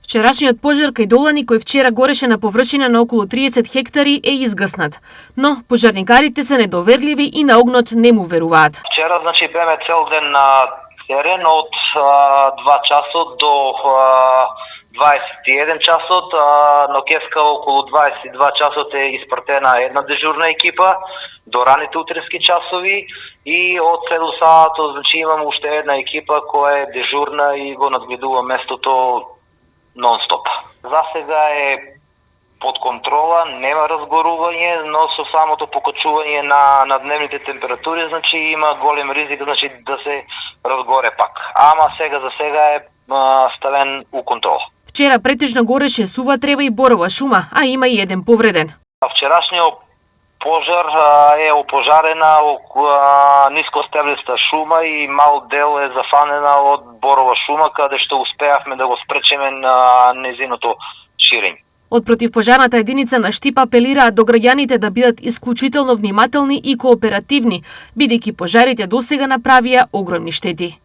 Вчерашниот пожар кај Долани, кој вчера гореше на површина на околу 30 хектари, е изгаснат. Но пожарникарите се недоверливи и на огнот не му веруваат. Вчера, беме цел ден на терен од 2 часот до 21 часот, но кеска околу 22 часот е испратена една дежурна екипа до раните утрински часови и од 7 саато, имам уште една екипа која е дежурна и го надгледува местото нон-стоп. За сега е под контрола, нема разгорување, но со самото покачување на дневните температури, има голем ризик да се разгоре пак. Ама за сега е ставен у контрола. Вчера претежно гореше сува трева и борова шума, а има и еден повреден. Вчерашниот пожар е опожарена нискостеблиста шума и мал дел е зафанена од борова шума, каде што успеавме да го спречеме на незиното ширење. Од противпожарната единица на Штип апелираат до граѓаните да бидат исклучително внимателни и кооперативни, бидејќи пожарите досега направија огромни штети.